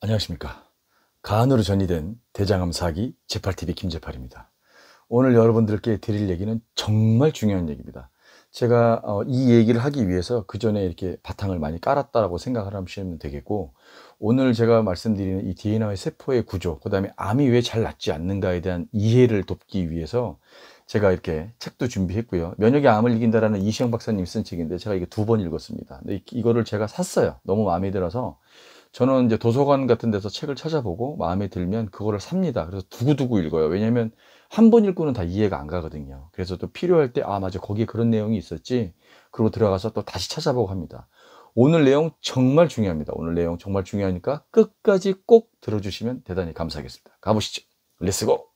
안녕하십니까. 간으로 전이된 대장암 사기 제8TV 김 제8입니다. 오늘 여러분들께 드릴 얘기는 정말 중요한 얘기입니다. 제가 이 얘기를 하기 위해서 그 전에 이렇게 바탕을 많이 깔았다라고 생각을 하시면 되겠고, 오늘 제가 말씀드리는 이 DNA 세포의 구조, 그 다음에 암이 왜 잘 낫지 않는가에 대한 이해를 돕기 위해서 제가 이렇게 책도 준비했고요. 면역이 암을 이긴다라는 이시영 박사님 쓴 책인데 제가 이게 2번 읽었습니다. 근데 이거를 제가 샀어요. 너무 마음에 들어서. 저는 이제 도서관 같은 데서 책을 찾아보고 마음에 들면 그거를 삽니다. 그래서 두고두고 읽어요. 왜냐면 한 번 읽고는 다 이해가 안 가거든요. 그래서 또 필요할 때, 아, 맞아, 거기에 그런 내용이 있었지. 그러고 들어가서 또 다시 찾아보고 합니다. 오늘 내용 정말 중요합니다. 오늘 내용 정말 중요하니까 끝까지 꼭 들어주시면 대단히 감사하겠습니다. 가보시죠. 렛츠고!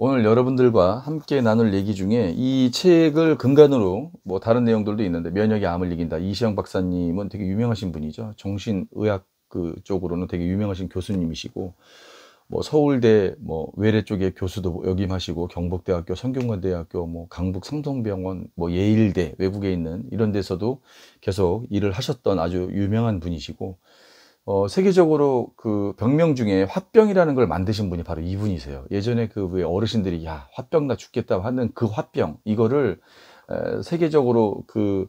오늘 여러분들과 함께 나눌 얘기 중에 이 책을 근간으로 뭐 다른 내용들도 있는데, 면역이 암을 이긴다. 이시영 박사님은 되게 유명하신 분이죠. 정신의학 그 쪽으로는 되게 유명하신 교수님이시고, 뭐 서울대 뭐 외래 쪽에 교수도 역임하시고, 경북대학교, 성균관대학교, 뭐 강북 삼성병원, 뭐 예일대 외국에 있는 이런 데서도 계속 일을 하셨던 아주 유명한 분이시고, 세계적으로 그 병명 중에 화병이라는 걸 만드신 분이 바로 이분이세요. 예전에 그 왜 어르신들이 야, 화병 나 죽겠다 하는 그 화병, 이거를 세계적으로 그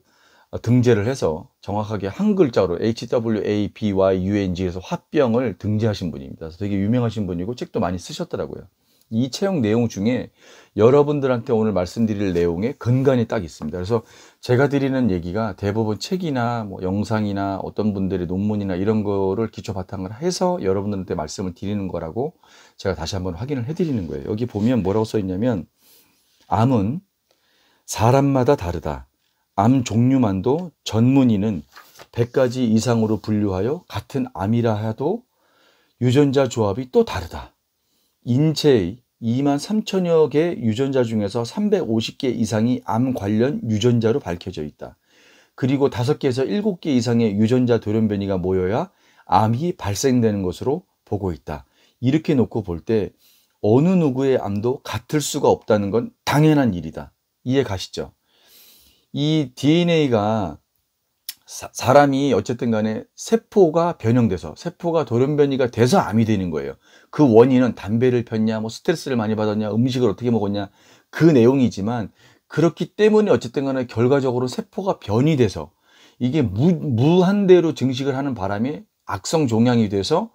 등재를 해서 정확하게 한 글자로 HWABYUNG에서 화병을 등재하신 분입니다. 그래서 되게 유명하신 분이고 책도 많이 쓰셨더라고요. 이 책 내용 중에 여러분들한테 오늘 말씀드릴 내용의 근간이 딱 있습니다. 그래서 제가 드리는 얘기가 대부분 책이나 뭐 영상이나 어떤 분들의 논문이나 이런 거를 기초 바탕을 해서 여러분들한테 말씀을 드리는 거라고 제가 다시 한번 확인을 해 드리는 거예요. 여기 보면 뭐라고 써 있냐면, 암은 사람마다 다르다. 암 종류만도 전문의는 100가지 이상으로 분류하여 같은 암이라 해도 유전자 조합이 또 다르다. 인체의 2만 3천여 개 유전자 중에서 350개 이상이 암 관련 유전자로 밝혀져 있다. 그리고 5개에서 7개 이상의 유전자 돌연변이가 모여야 암이 발생되는 것으로 보고 있다. 이렇게 놓고 볼 때 어느 누구의 암도 같을 수가 없다는 건 당연한 일이다. 이해 가시죠? 이 DNA가 사람이 어쨌든 간에 세포가 변형돼서, 세포가 돌연변이가 돼서 암이 되는 거예요. 그 원인은 담배를 폈냐, 뭐 스트레스를 많이 받았냐, 음식을 어떻게 먹었냐, 그 내용이지만, 그렇기 때문에 어쨌든 간에 결과적으로 세포가 변이 돼서 이게 무한대로 증식을 하는 바람에 악성 종양이 돼서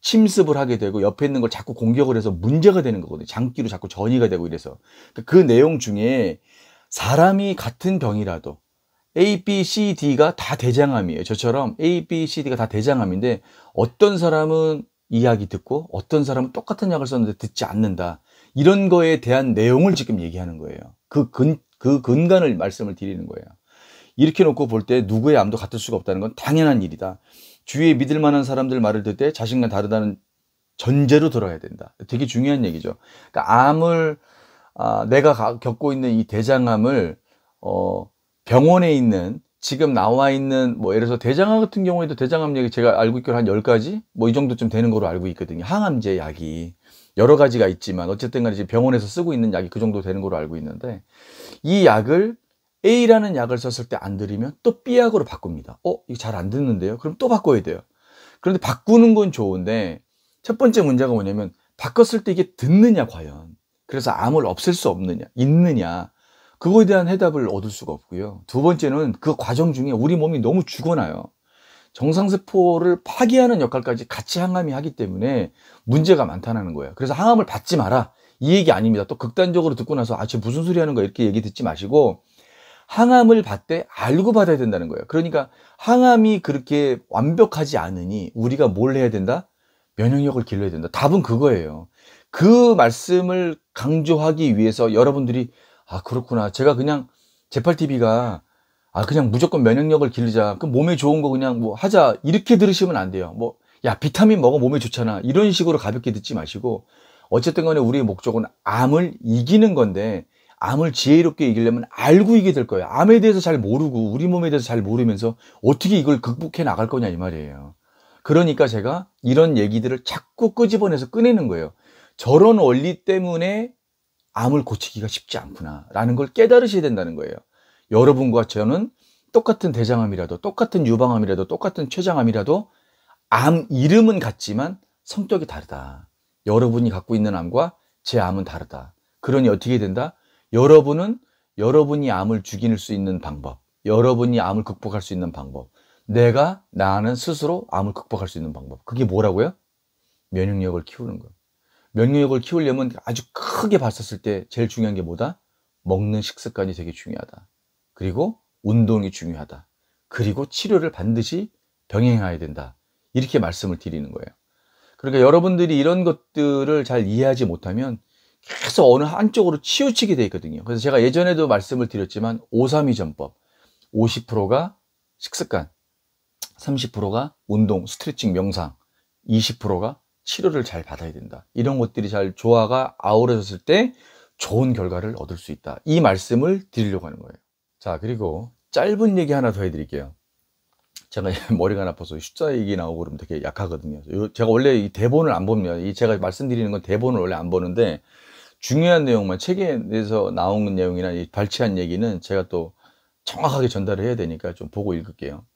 침습을 하게 되고 옆에 있는 걸 자꾸 공격을 해서 문제가 되는 거거든요. 장기로 자꾸 전이가 되고 이래서. 그 내용 중에 사람이 같은 병이라도 A, B, C, D가 다 대장암이에요. 저처럼 A, B, C, D가 다 대장암인데 어떤 사람은 이야기 듣고 어떤 사람은 똑같은 약을 썼는데 듣지 않는다. 이런 거에 대한 내용을 지금 얘기하는 거예요. 그 근간을 말씀을 드리는 거예요. 이렇게 놓고 볼 때 누구의 암도 같을 수가 없다는 건 당연한 일이다. 주위에 믿을 만한 사람들 말을 듣을 때 자신과 다르다는 전제로 들어야 된다. 되게 중요한 얘기죠. 그러니까 암을 내가 겪고 있는 이 대장암을 병원에 있는 지금 나와 있는 뭐 예를 들어서 대장암 같은 경우에도 대장암 약이 제가 알고 있기로 한 10가지 뭐 이 정도쯤 되는 거로 알고 있거든요. 항암제 약이 여러 가지가 있지만 어쨌든 간에 병원에서 쓰고 있는 약이 그 정도 되는 거로 알고 있는데, 이 약을 A라는 약을 썼을 때 안 들으면 또 B 약으로 바꿉니다. 이거 잘 안 듣는데요? 그럼 또 바꿔야 돼요. 그런데 바꾸는 건 좋은데 첫 번째 문제가 뭐냐면, 바꿨을 때 이게 듣느냐 과연. 그래서 암을 없앨 수 없느냐, 있느냐, 그거에 대한 해답을 얻을 수가 없고요. 두 번째는 그 과정 중에 우리 몸이 너무 죽어나요. 정상세포를 파괴하는 역할까지 같이 항암이 하기 때문에 문제가 많다는 거예요. 그래서 항암을 받지 마라, 이 얘기 아닙니다. 또 극단적으로 듣고 나서 쟤 무슨 소리 하는 거야 이렇게 얘기 듣지 마시고, 항암을 받되 알고 받아야 된다는 거예요. 그러니까 항암이 그렇게 완벽하지 않으니 우리가 뭘 해야 된다? 면역력을 길러야 된다. 답은 그거예요. 그 말씀을 강조하기 위해서 여러분들이, 그렇구나, 제가 그냥 제8TV가 그냥 무조건 면역력을 기르자, 그 몸에 좋은 거 그냥 뭐 하자, 이렇게 들으시면 안 돼요. 뭐 야, 비타민 먹어 몸에 좋잖아, 이런 식으로 가볍게 듣지 마시고, 어쨌든 간에 우리의 목적은 암을 이기는 건데, 암을 지혜롭게 이기려면 알고 이기게 될 거예요. 암에 대해서 잘 모르고 우리 몸에 대해서 잘 모르면서 어떻게 이걸 극복해 나갈 거냐 이 말이에요. 그러니까 제가 이런 얘기들을 자꾸 끄집어내서 꺼내는 거예요. 저런 원리 때문에 암을 고치기가 쉽지 않구나 라는 걸 깨달으셔야 된다는 거예요. 여러분과 저는 똑같은 대장암이라도, 똑같은 유방암이라도, 똑같은 췌장암이라도 암 이름은 같지만 성격이 다르다. 여러분이 갖고 있는 암과 제 암은 다르다. 그러니 어떻게 된다? 여러분은 여러분이 암을 죽일 수 있는 방법, 여러분이 암을 극복할 수 있는 방법, 나는 스스로 암을 극복할 수 있는 방법. 그게 뭐라고요? 면역력을 키우는 거예요. 면역력을 키우려면 아주 크게 봤었을 때 제일 중요한 게 뭐다? 먹는 식습관이 되게 중요하다. 그리고 운동이 중요하다. 그리고 치료를 반드시 병행해야 된다. 이렇게 말씀을 드리는 거예요. 그러니까 여러분들이 이런 것들을 잘 이해하지 못하면 계속 어느 한쪽으로 치우치게 돼 있거든요. 그래서 제가 예전에도 말씀을 드렸지만 532 전법, 50%가 식습관, 30%가 운동, 스트레칭, 명상, 20%가 치료를 잘 받아야 된다. 이런 것들이 잘 조화가 아우러졌을 때 좋은 결과를 얻을 수 있다. 이 말씀을 드리려고 하는 거예요. 자, 그리고 짧은 얘기 하나 더 해드릴게요. 제가 머리가 나빠서 숫자 얘기 나오고 그러면 되게 약하거든요. 제가 원래 이 대본을 안 봅니다. 제가 말씀드리는 건 대본을 원래 안 보는데 중요한 내용만, 책에서 나온 내용이나 발췌한 얘기는 제가 또 정확하게 전달을 해야 되니까 좀 보고 읽을게요.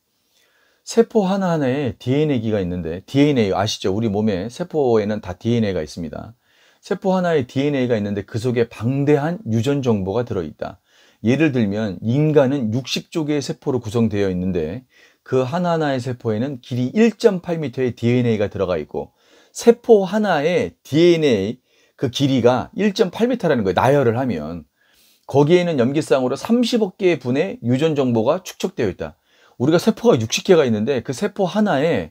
세포 하나하나에 DNA기가 있는데, DNA 아시죠? 우리 몸에 세포에는 다 DNA가 있습니다. 세포 하나에 DNA가 있는데 그 속에 방대한 유전 정보가 들어있다. 예를 들면 인간은 60조 개의 세포로 구성되어 있는데 그 하나하나의 세포에는 길이 1.8m의 DNA가 들어가 있고, 세포 하나의 DNA 그 길이가 1.8m라는 거예요. 나열을 하면 거기에는 염기쌍으로 30억 개의 분의 유전 정보가 축적되어 있다. 우리가 세포가 60개가 있는데 그 세포 하나에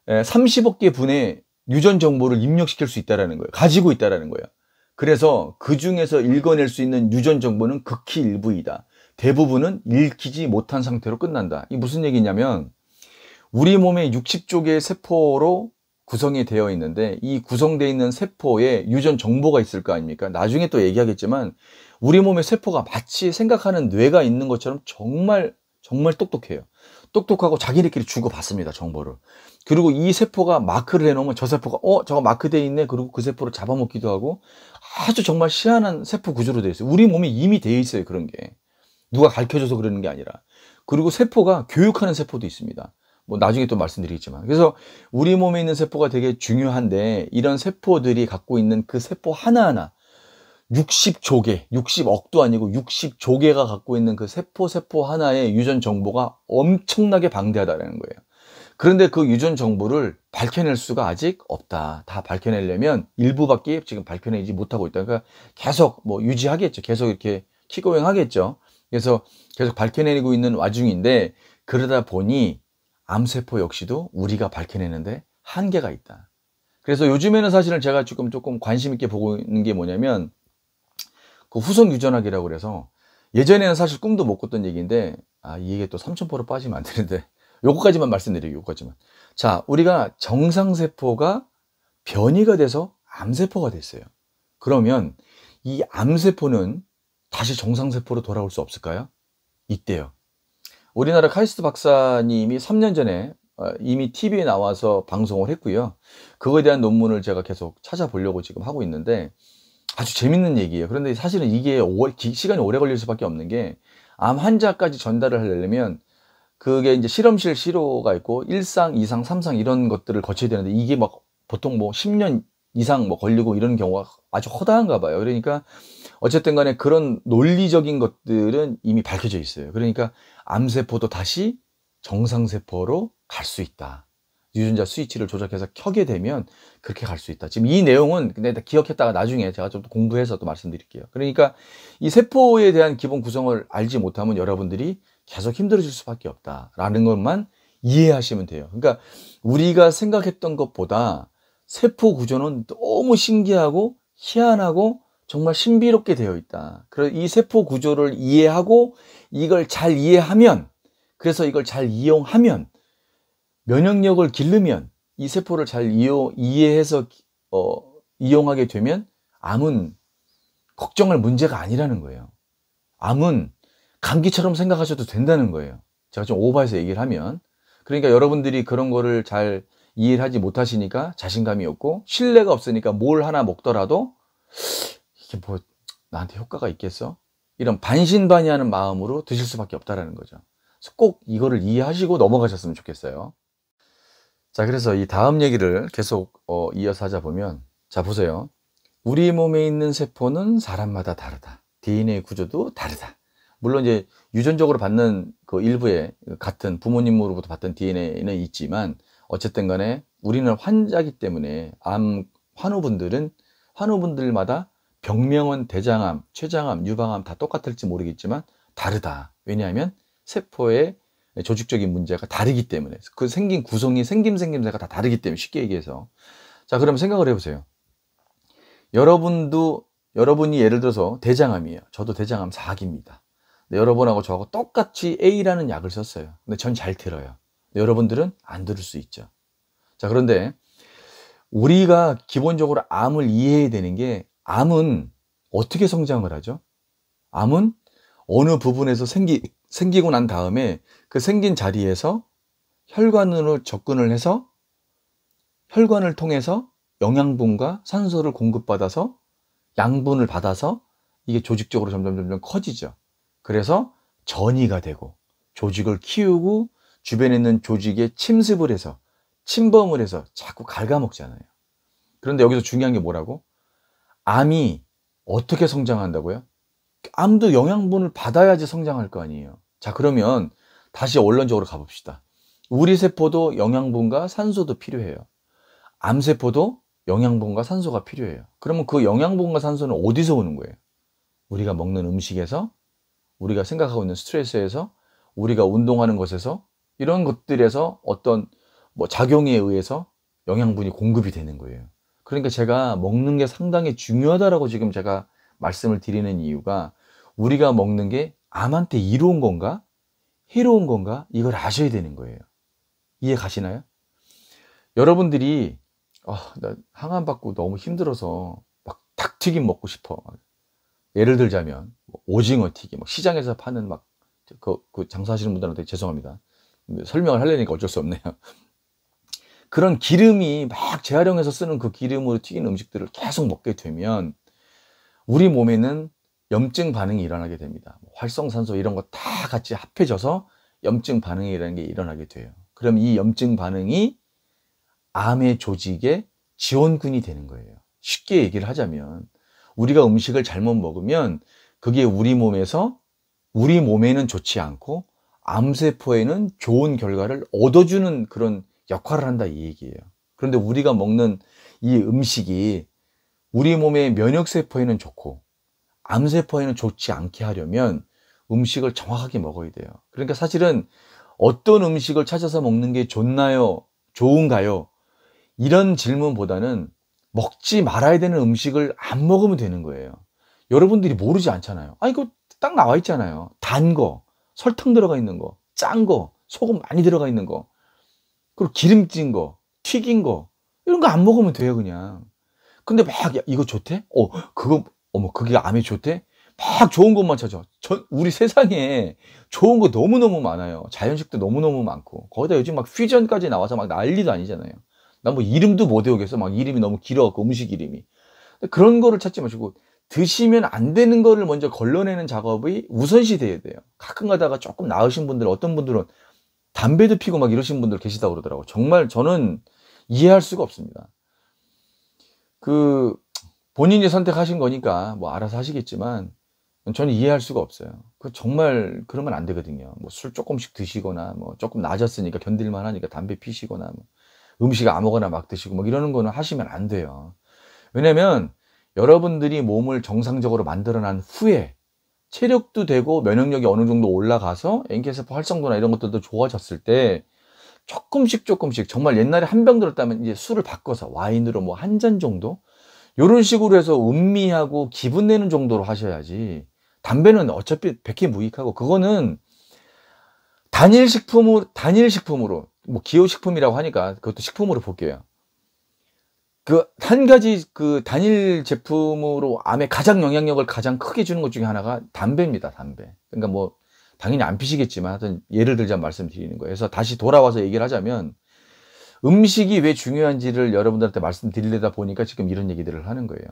30억 개 분의 유전 정보를 입력시킬 수 있다는 거예요. 가지고 있다는 거예요. 그래서 그 중에서 읽어낼 수 있는 유전 정보는 극히 일부이다. 대부분은 읽히지 못한 상태로 끝난다. 이게 무슨 얘기냐면 우리 몸에 60조 개의 세포로 구성이 되어 있는데 이 구성되어 있는 세포에 유전 정보가 있을 거 아닙니까? 나중에 또 얘기하겠지만 우리 몸의 세포가 마치 생각하는 뇌가 있는 것처럼 정말 똑똑해요. 똑똑하고 자기네끼리 주고받습니다, 정보를. 그리고 이 세포가 마크를 해놓으면 저 세포가 저거 마크돼 있네. 그리고 그 세포를 잡아먹기도 하고 아주 정말 희한한 세포 구조로 되어 있어요. 우리 몸에 이미 되어 있어요, 그런 게. 누가 가르쳐줘서 그러는 게 아니라. 그리고 세포가 교육하는 세포도 있습니다. 뭐 나중에 또 말씀드리겠지만. 그래서 우리 몸에 있는 세포가 되게 중요한데 이런 세포들이 갖고 있는 그 세포 하나하나 60조 개, 60억도 아니고 60조 개가 갖고 있는 그 세포 하나의 유전 정보가 엄청나게 방대하다는 거예요. 그런데 그 유전 정보를 밝혀낼 수가 아직 없다. 다 밝혀내려면 일부밖에 지금 밝혀내지 못하고 있다. 그러니까 계속 뭐 유지하겠죠. 계속 이렇게 키고잉 하겠죠. 그래서 계속 밝혀내고 있는 와중인데 그러다 보니 암세포 역시도 우리가 밝혀내는데 한계가 있다. 그래서 요즘에는 사실은 제가 지금 조금 관심 있게 보고 있는 게 뭐냐면 그 후속 유전학이라고 그래서 예전에는 사실 꿈도 못 꿨던 얘기인데 이 얘기 또 3000%로 빠지면 안 되는데 요거까지만 말씀드려요. 요거까지만. 자, 우리가 정상세포가 변이가 돼서 암세포가 됐어요. 그러면 이 암세포는 다시 정상세포로 돌아올 수 없을까요? 있대요. 우리나라 카이스트 박사님이 3년 전에 이미 TV에 나와서 방송을 했고요. 그거에 대한 논문을 제가 계속 찾아보려고 지금 하고 있는데 아주 재밌는 얘기예요. 그런데 사실은 이게 시간이 오래 걸릴 수밖에 없는 게 암 환자까지 전달을 하려면 그게 이제 실험실 시료가 있고 1상, 2상, 3상 이런 것들을 거쳐야 되는데 이게 막 보통 뭐 10년 이상 뭐 걸리고 이런 경우가 아주 허다한가 봐요. 그러니까 어쨌든 간에 그런 논리적인 것들은 이미 밝혀져 있어요. 그러니까 암세포도 다시 정상세포로 갈 수 있다. 유전자 스위치를 조작해서 켜게 되면 그렇게 갈 수 있다. 지금 이 내용은 근데 기억했다가 나중에 제가 좀 공부해서 또 말씀드릴게요. 그러니까 이 세포에 대한 기본 구성을 알지 못하면 여러분들이 계속 힘들어질 수밖에 없다라는 것만 이해하시면 돼요. 그러니까 우리가 생각했던 것보다 세포 구조는 너무 신기하고 희한하고 정말 신비롭게 되어 있다. 그래서 이 세포 구조를 이해하고 이걸 잘 이해하면, 그래서 이걸 잘 이용하면, 면역력을 기르면, 이 세포를 잘 이해해서 이용하게 되면 암은 걱정할 문제가 아니라는 거예요. 암은 감기처럼 생각하셔도 된다는 거예요. 제가 좀 오버해서 얘기를 하면. 그러니까 여러분들이 그런 거를 잘 이해를 하지 못하시니까 자신감이 없고 신뢰가 없으니까 뭘 하나 먹더라도 이게 뭐 나한테 효과가 있겠어? 이런 반신반의하는 마음으로 드실 수밖에 없다라는 거죠. 그래서 꼭 이거를 이해하시고 넘어가셨으면 좋겠어요. 자, 그래서 이 다음 얘기를 계속 이어서 하자 보면, 자, 보세요. 우리 몸에 있는 세포는 사람마다 다르다. DNA 구조도 다르다. 물론 이제 유전적으로 받는 그 일부의 같은 부모님으로부터 받던 DNA는 있지만, 어쨌든 간에 우리는 환자이기 때문에 환우분들마다 병명은 대장암, 췌장암, 유방암 다 똑같을지 모르겠지만 다르다. 왜냐하면 세포의 조직적인 문제가 다르기 때문에, 그 생긴 구성이 생김새가 다 다르기 때문에, 쉽게 얘기해서. 자, 그럼 생각을 해보세요. 여러분이 예를 들어서 대장암이에요. 저도 대장암 4기입니다. 여러분하고 저하고 똑같이 A라는 약을 썼어요. 근데 전 잘 들어요. 여러분들은 안 들을 수 있죠. 자, 그런데 우리가 기본적으로 암을 이해해야 되는 게, 암은 어떻게 성장을 하죠? 암은 어느 부분에서 생기고 난 다음에 그 생긴 자리에서 혈관으로 접근을 해서 혈관을 통해서 영양분과 산소를 공급받아서 양분을 받아서 이게 조직적으로 점점 커지죠. 그래서 전이가 되고 조직을 키우고 주변에 있는 조직에 침습을 해서, 침범을 해서 자꾸 갉아먹잖아요. 그런데 여기서 중요한 게 뭐라고? 암이 어떻게 성장한다고요? 암도 영양분을 받아야지 성장할 거 아니에요. 자, 그러면 다시 원론적으로 가봅시다. 우리 세포도 영양분과 산소도 필요해요. 암세포도 영양분과 산소가 필요해요. 그러면 그 영양분과 산소는 어디서 오는 거예요? 우리가 먹는 음식에서, 우리가 생각하고 있는 스트레스에서, 우리가 운동하는 것에서, 이런 것들에서 어떤 작용에 의해서 영양분이 공급이 되는 거예요. 그러니까 제가 먹는 게 상당히 중요하다라고 지금 제가 말씀을 드리는 이유가, 우리가 먹는 게 암한테 이로운 건가 해로운 건가, 이걸 아셔야 되는 거예요. 이해 가시나요? 여러분들이 나 항암 받고 너무 힘들어서 막 닭튀김 먹고 싶어. 예를 들자면 오징어 튀김, 시장에서 파는 그 장사하시는 분들한테 죄송합니다. 설명을 하려니까 어쩔 수 없네요. 그런 기름이 막 재활용해서 쓰는 그 기름으로 튀긴 음식들을 계속 먹게 되면 우리 몸에는 염증 반응이 일어나게 됩니다. 활성산소 이런 거 다 같이 합해져서 염증 반응이라는 게 일어나게 돼요. 그럼 이 염증 반응이 암의 조직의 지원군이 되는 거예요. 쉽게 얘기를 하자면, 우리가 음식을 잘못 먹으면 그게 우리 몸에는 좋지 않고 암세포에는 좋은 결과를 얻어주는 그런 역할을 한다, 이 얘기예요. 그런데 우리가 먹는 이 음식이 우리 몸의 면역세포에는 좋고 암세포에는 좋지 않게 하려면 음식을 정확하게 먹어야 돼요. 그러니까 사실은 어떤 음식을 찾아서 먹는 게 좋나요? 좋은가요? 이런 질문보다는 먹지 말아야 되는 음식을 안 먹으면 되는 거예요. 여러분들이 모르지 않잖아요. 이거 딱 나와 있잖아요. 단 거, 설탕 들어가 있는 거, 짠 거, 소금 많이 들어가 있는 거, 그리고 기름진 거, 튀긴 거, 이런 거 안 먹으면 돼요, 그냥. 근데 막, 야, 이거 좋대? 그게 암에 좋대? 막 좋은 것만 찾아. 우리 세상에 좋은 거 너무너무 많아요. 자연식도 너무너무 많고. 거기다 요즘 막 퓨전까지 나와서 막 난리도 아니잖아요. 난 이름도 못 외우겠어. 막 이름이 너무 길어갖고, 음식 이름이. 그런 거를 찾지 마시고, 드시면 안 되는 거를 먼저 걸러내는 작업이 우선시 돼야 돼요. 가끔 가다가 조금 나으신 분들, 어떤 분들은 담배도 피고 막 이러신 분들 계시다고 그러더라고요. 정말 저는 이해할 수가 없습니다. 본인이 선택하신 거니까 알아서 하시겠지만, 저는 이해할 수가 없어요. 정말 그러면 안 되거든요. 술 조금씩 드시거나, 조금 낮았으니까 견딜만 하니까 담배 피시거나, 음식 아무거나 막 드시고 이러는 거는 하시면 안 돼요. 왜냐면 여러분들이 몸을 정상적으로 만들어난 후에 체력도 되고 면역력이 어느 정도 올라가서 NK세포 활성도나 이런 것들도 좋아졌을 때 조금씩 정말 옛날에 한 병 들었다면 이제 술을 바꿔서 와인으로 한 잔 정도, 이런 식으로 해서 음미하고 기분 내는 정도로 하셔야지. 담배는 어차피 백해무익하고, 그거는 단일식품으로 기호식품이라고 하니까 그것도 식품으로 볼게요. 한 가지 단일 제품으로 암에 가장 영향력을 가장 크게 주는 것 중에 하나가 담배입니다, 담배. 그러니까 당연히 안 피시겠지만 하여튼 예를 들자면 말씀드리는 거예요. 그래서 다시 돌아와서 얘기를 하자면, 음식이 왜 중요한지를 여러분들한테 말씀드리려다 보니까 지금 이런 얘기들을 하는 거예요.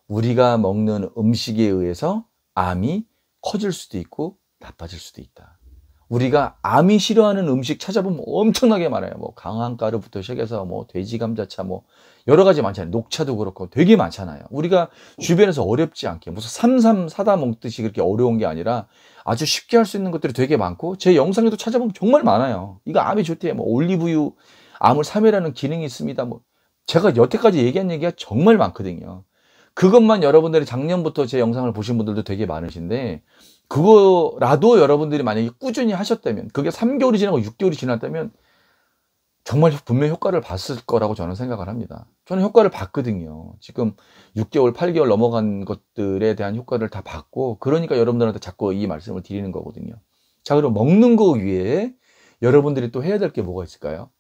우리가 먹는 음식에 의해서 암이 커질 수도 있고 나빠질 수도 있다. 우리가 암이 싫어하는 음식 찾아보면 엄청나게 많아요. 뭐 강황가루부터 시작해서 뭐 돼지 감자차 뭐 여러 가지 많잖아요. 녹차도 그렇고 되게 많잖아요. 우리가 주변에서 어렵지 않게 무슨 삼삼 사다 먹듯이 그렇게 어려운 게 아니라 아주 쉽게 할 수 있는 것들이 되게 많고 제 영상에도 찾아보면 정말 많아요. 이거 암에 좋대요. 뭐 올리브유 암을 사멸하는 기능이 있습니다. 뭐 제가 여태까지 얘기한 얘기가 정말 많거든요. 그것만 여러분들이 작년부터 제 영상을 보신 분들도 되게 많으신데 그거라도 여러분들이 만약에 꾸준히 하셨다면 그게 3개월이 지나고 6개월이 지났다면 정말 분명히 효과를 봤을 거라고 저는 생각을 합니다. 저는 효과를 봤거든요. 지금 6개월, 8개월 넘어간 것들에 대한 효과를 다 봤고 그러니까 여러분들한테 자꾸 이 말씀을 드리는 거거든요. 자, 그럼 먹는 거 외에 여러분들이 또 해야 될 게 뭐가 있을까요?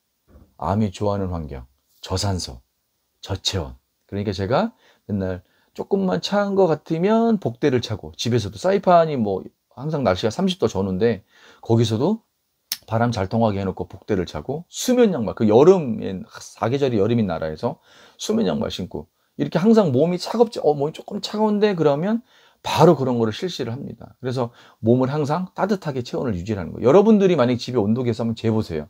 암이 좋아하는 환경, 저산소, 저체온. 그러니까 제가 맨날 조금만 차은 것 같으면 복대를 차고 집에서도 사이판이 뭐 항상 날씨가 30도 전후인데 거기서도 바람 잘 통하게 해놓고 복대를 차고 수면 양말 그 여름에 사계절이 여름인 나라에서 수면 양말 신고 이렇게 항상 몸이 차갑지 몸이 조금 차가운데 그러면 바로 그런 거를 실시를 합니다. 그래서 몸을 항상 따뜻하게 체온을 유지하는 거예요. 여러분들이 만약에 집에 온도 계산 한번 재보세요.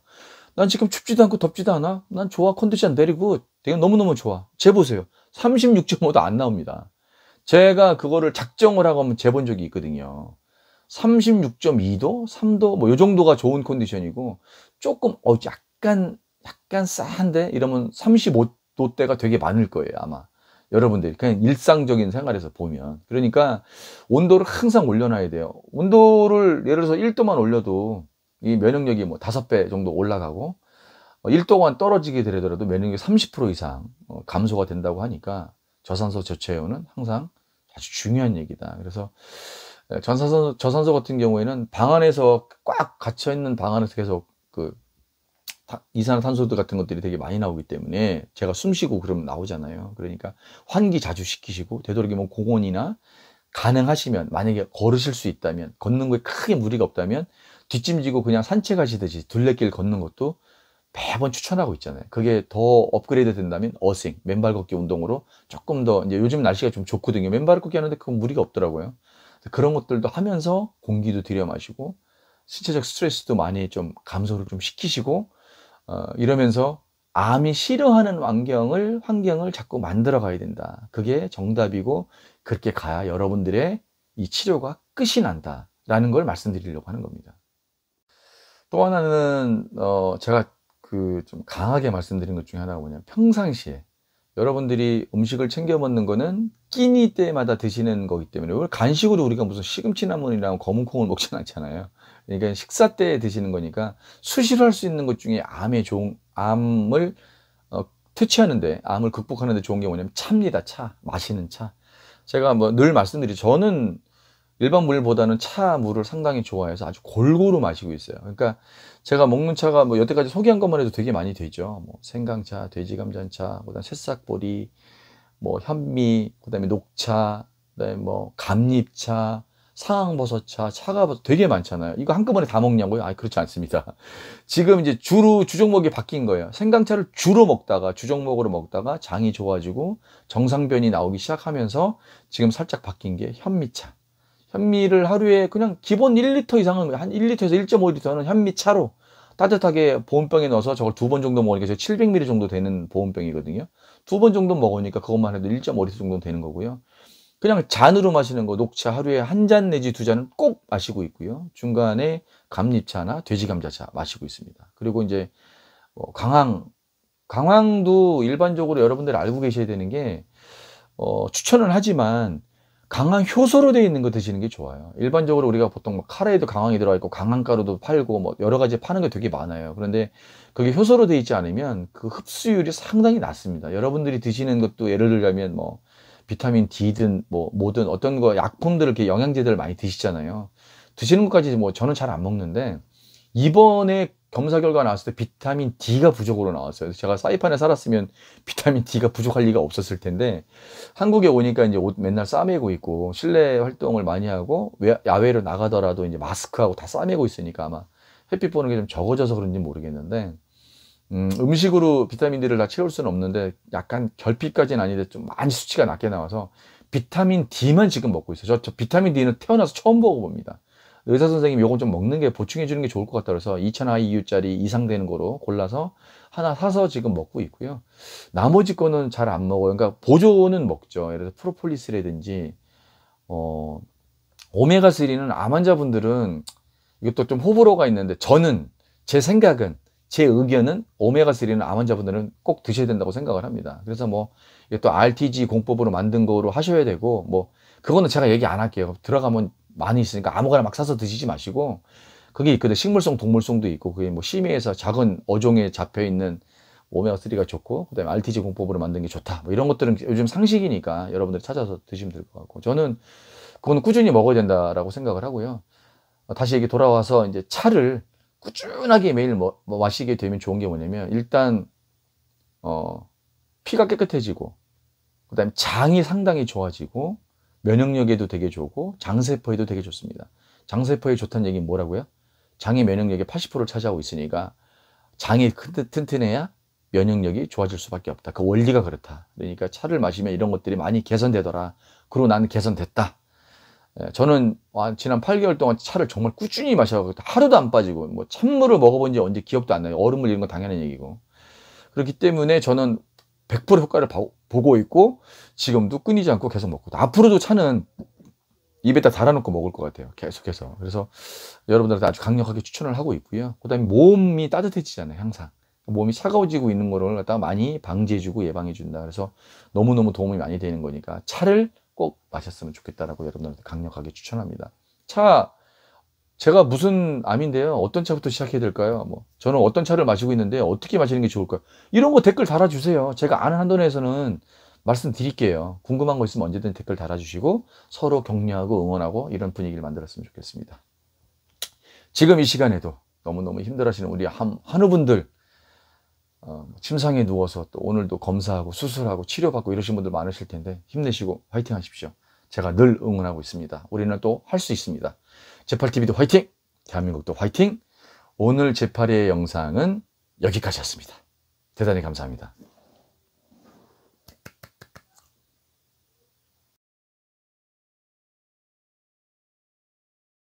난 지금 춥지도 않고 덥지도 않아. 난 좋아. 컨디션 내리고 되게 너무너무 좋아. 재보세요. 36.5도 안 나옵니다. 제가 그거를 작정을 하고 한번 재본 적이 있거든요. 36.2도, 3도 뭐 요 정도가 좋은 컨디션이고 조금 약간 싸한데 이러면 35도대가 되게 많을 거예요, 아마. 여러분들이 그냥 일상적인 생활에서 보면. 그러니까 온도를 항상 올려놔야 돼요. 온도를 예를 들어서 1도만 올려도 이 면역력이 뭐 5배 정도 올라가고 1도만 떨어지게 되더라도 면역력이 30% 이상 감소가 된다고 하니까 저산소 저체온은 항상 아주 중요한 얘기다. 그래서 저산소 같은 경우에는 방 안에서 꽉 갇혀 있는 방 안에서 계속 그 이산화탄소들 같은 것들이 되게 많이 나오기 때문에 제가 숨 쉬고 그러면 나오잖아요. 그러니까 환기 자주 시키시고 되도록이면 공원이나 가능하시면 만약에 걸으실 수 있다면 걷는 거에 크게 무리가 없다면 뒷짐지고 그냥 산책하시듯이 둘레길 걷는 것도 매번 추천하고 있잖아요. 그게 더 업그레이드 된다면 어싱, 맨발 걷기 운동으로 조금 더 이제 요즘 날씨가 좀 좋거든요. 맨발 걷기 하는데 그건 무리가 없더라고요. 그런 것들도 하면서 공기도 들여 마시고 신체적 스트레스도 많이 좀 감소를 좀 시키시고 이러면서 암이 싫어하는 환경을 자꾸 만들어 가야 된다. 그게 정답이고 그렇게 가야 여러분들의 이 치료가 끝이 난다라는 걸 말씀드리려고 하는 겁니다. 또 하나는 제가 그 좀 강하게 말씀드린 것 중에 하나가 뭐냐면 평상시에 여러분들이 음식을 챙겨 먹는 거는 끼니 때마다 드시는 거기 때문에 간식으로 우리가 무슨 시금치나물이랑 검은콩을 먹진 않잖아요. 그러니까 식사 때 드시는 거니까 수시로 할 수 있는 것 중에 암을 퇴치하는데 암을 극복하는 데 좋은 게 뭐냐면 차입니다. 차. 마시는 차. 제가 뭐 늘 말씀드리죠. 저는 일반 물보다는 차 물을 상당히 좋아해서 아주 골고루 마시고 있어요. 그러니까 제가 먹는 차가 뭐 여태까지 소개한 것만 해도 되게 많이 되죠. 뭐 생강차, 돼지감자차, 그다음 새싹보리, 뭐 현미, 그다음에 녹차, 그다음에 뭐 감잎차, 상황버섯차, 차가버섯 되게 많잖아요. 이거 한꺼번에 다 먹냐고요? 아니 그렇지 않습니다. 지금 이제 주종목이 바뀐 거예요. 생강차를 주로 먹다가 주종목으로 먹다가 장이 좋아지고 정상변이 나오기 시작하면서 지금 살짝 바뀐 게 현미차. 현미를 하루에 그냥 기본 1리터 이상은 한 1리터에서 1.5리터는 현미차로 따뜻하게 보온병에 넣어서 저걸 2번 정도 먹으니까 700ml 정도 되는 보온병이거든요. 2번 정도 먹으니까 그것만 해도 1.5리터 정도 되는 거고요. 그냥 잔으로 마시는 거 녹차 하루에 한 잔 내지 2잔은 꼭 마시고 있고요. 중간에 감잎차나 돼지감자차 마시고 있습니다. 그리고 이제 강황도 일반적으로 여러분들 알고 계셔야 되는 게 추천은 하지만 강황 효소로 되어 있는 거 드시는 게 좋아요. 일반적으로 우리가 보통 뭐 카레에도 강황이 들어가 있고 강황가루도 팔고 뭐 여러 가지 파는 게 되게 많아요. 그런데 그게 효소로 되어 있지 않으면 그 흡수율이 상당히 낮습니다. 여러분들이 드시는 것도 예를 들자면 뭐 비타민 D든 뭐 뭐든 어떤 거 약품들 이렇게 영양제들 많이 드시잖아요. 드시는 것까지 뭐 저는 잘 안 먹는데 이번에 검사 결과 나왔을 때 비타민 D가 부족으로 나왔어요. 제가 사이판에 살았으면 비타민 D가 부족할 리가 없었을 텐데 한국에 오니까 이제 옷 맨날 싸매고 있고 실내 활동을 많이 하고 야외로 나가더라도 이제 마스크하고 다 싸매고 있으니까 아마 햇빛 보는 게 좀 적어져서 그런지 모르겠는데 음식으로 비타민 D를 다 채울 수는 없는데 약간 결핍까지는 아닌데 좀 많이 수치가 낮게 나와서 비타민 D만 지금 먹고 있어요. 저 비타민 D는 태어나서 처음 먹어봅니다. 의사 선생님이 요건 좀 먹는 게 보충해 주는 게 좋을 것 같다 그래서 2000 IU짜리 이상 되는 거로 골라서 하나 사서 지금 먹고 있고요. 나머지 거는 잘 안 먹어요. 그러니까 보조는 먹죠. 예를 들어서 프로폴리스라든지 오메가3는 암 환자분들은 이것도 좀 호불호가 있는데 저는 제 생각은 제 의견은 오메가3는 암 환자분들은 꼭 드셔야 된다고 생각을 합니다. 그래서 뭐 이게 또 RTG 공법으로 만든 거로 하셔야 되고 뭐 그거는 제가 얘기 안 할게요. 들어가면 많이 있으니까 아무거나 막 사서 드시지 마시고 그게 있거든. 식물성 동물성도 있고 그게 뭐 심해에서 작은 어종에 잡혀 있는 오메가3가 좋고 그다음에 RTG 공법으로 만든 게 좋다. 뭐 이런 것들은 요즘 상식이니까 여러분들이 찾아서 드시면 될 것 같고 저는 그거는 꾸준히 먹어야 된다라고 생각을 하고요. 다시 얘기 돌아와서 이제 차를 꾸준하게 매일 마시게 되면 좋은 게 뭐냐면 일단 피가 깨끗해지고 그다음에 장이 상당히 좋아지고 면역력에도 되게 좋고 장세포에도 되게 좋습니다. 장세포에 좋다는 얘기는 뭐라고요? 장의 면역력의 80%를 차지하고 있으니까 장이 튼튼해야 면역력이 좋아질 수밖에 없다. 그 원리가 그렇다. 그러니까 차를 마시면 이런 것들이 많이 개선되더라. 그리고 나는 개선됐다. 저는 지난 8개월 동안 차를 정말 꾸준히 마셔서 하루도 안 빠지고 뭐 찬물을 먹어본 지 언제 기억도 안 나요. 얼음물 이런 건 당연한 얘기고. 그렇기 때문에 저는 100% 효과를 보고 있고 지금도 끊이지 않고 계속 먹고 앞으로도 차는 입에다 달아놓고 먹을 것 같아요. 계속해서. 그래서 여러분들한테 아주 강력하게 추천을 하고 있고요. 그 다음에 몸이 따뜻해지잖아요. 항상. 몸이 차가워지고 있는 거를 갖다가 많이 방지해주고 예방해준다. 그래서 너무너무 도움이 많이 되는 거니까 차를 꼭 마셨으면 좋겠다라고 여러분들한테 강력하게 추천합니다. 차, 제가 무슨 암인데요. 어떤 차부터 시작해야 될까요? 뭐 저는 어떤 차를 마시고 있는데 어떻게 마시는 게 좋을까요? 이런 거 댓글 달아주세요. 제가 아는 한도에서는 말씀드릴게요. 궁금한 거 있으면 언제든 댓글 달아주시고 서로 격려하고 응원하고 이런 분위기를 만들었으면 좋겠습니다. 지금 이 시간에도 너무너무 힘들어하시는 우리 한우분들 침상에 누워서 또 오늘도 검사하고 수술하고 치료받고 이러신 분들 많으실 텐데 힘내시고 화이팅 하십시오. 제가 늘 응원하고 있습니다. 우리는 또 할 수 있습니다. 제8TV도 화이팅! 대한민국도 화이팅! 오늘 제8의 영상은 여기까지였습니다. 대단히 감사합니다.